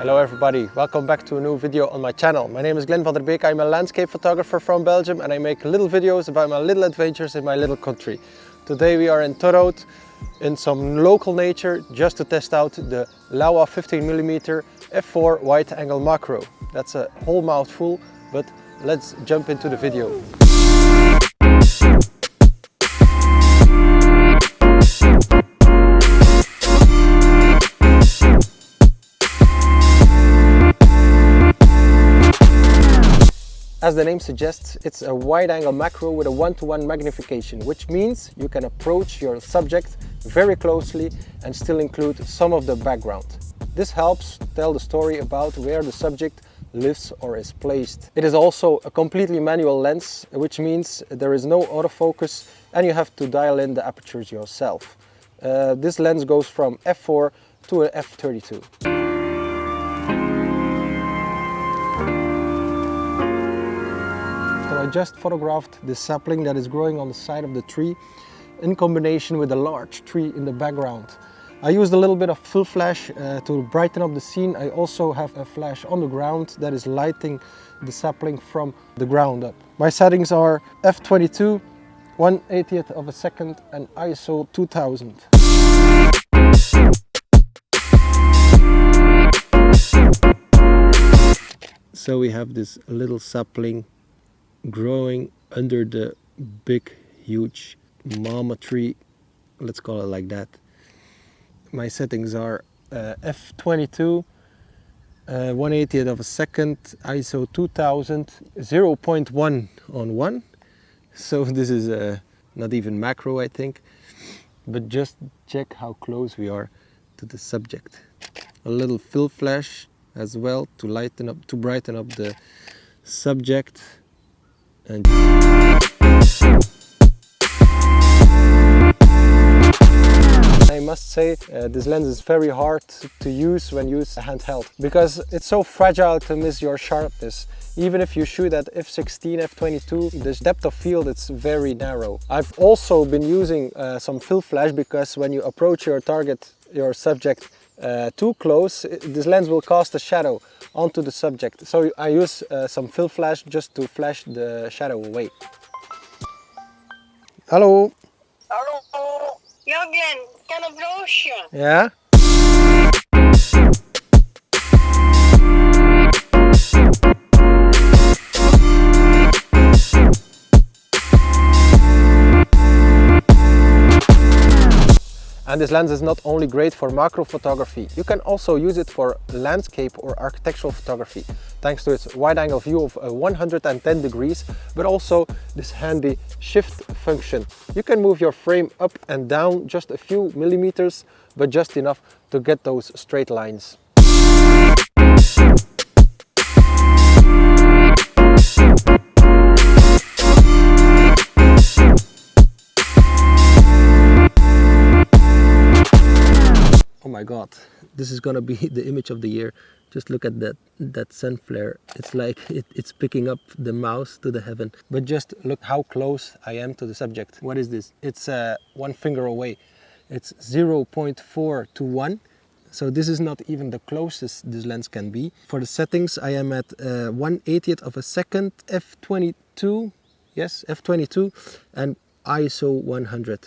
Hello everybody, welcome back to a new video on my channel. My name is Glenn Vanderbeke, I'm a landscape photographer from Belgium and I make little videos about my little adventures in my little country. Today we are in Torhout in some local nature just to test out the Laowa 15mm f4 wide angle macro. That's a whole mouthful, but let's jump into the video. As the name suggests, it's a wide-angle macro with a 1:1 magnification, which means you can approach your subject very closely and still include some of the background. This helps tell the story about where the subject lives or is placed. It is also a completely manual lens, which means there is no autofocus and you have to dial in the apertures yourself. This lens goes from f4 to a f32. I just photographed this sapling that is growing on the side of the tree in combination with a large tree in the background. I used a little bit of full flash to brighten up the scene. I also have a flash on the ground that is lighting the sapling from the ground up. My settings are f22, 1/80th of a second and ISO 2000. So we have this little sapling growing under the big huge mama tree, let's call it like that. My settings are f22, 1/80th of a second, ISO 2000, 0.1 on 1. So this is not even macro, I think, but just check how close we are to the subject. A little fill flash as well to lighten up, to brighten up the subject. And I must say this lens is very hard to use when used handheld because it's so fragile to miss your sharpness. Even if you shoot at f16, f22, the depth of field is very narrow. I've also been using some fill flash because when you approach your target, your subject too close, this lens will cast a shadow onto the subject. So I use some fill flash just to flash the shadow away. Hallo. Hallo. Ja Glenn, kan een broodje? Ja? And this lens is not only great for macro photography, you can also use it for landscape or architectural photography, thanks to its wide-angle view of 110 degrees, but also this handy shift function. You can move your frame up and down just a few millimeters, but just enough to get those straight lines. Oh my god, this is gonna be the image of the year. Just look at that sun flare. It's like it's picking up the mouse to the heaven. But just look how close I am to the subject. What is this? It's one finger away. It's 0.4 to 1. So this is not even the closest this lens can be. For the settings, I am at 1/80th of a second, f22, yes, f22, and ISO 100.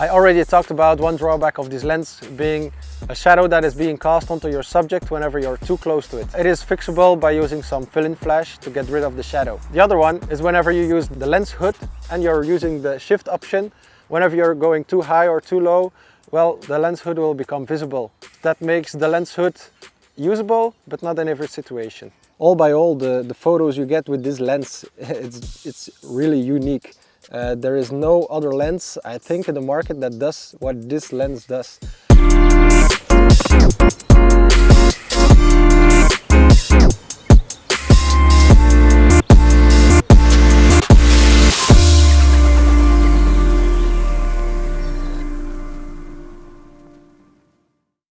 I already talked about one drawback of this lens being a shadow that is being cast onto your subject whenever you're too close to it. It is fixable by using some fill-in flash to get rid of the shadow. The other one is whenever you use the lens hood and you're using the shift option, whenever you're going too high or too low, well, the lens hood will become visible. That makes the lens hood usable, but not in every situation. All by all, the photos you get with this lens, it's really unique. There is no other lens, I think, in the market that does what this lens does.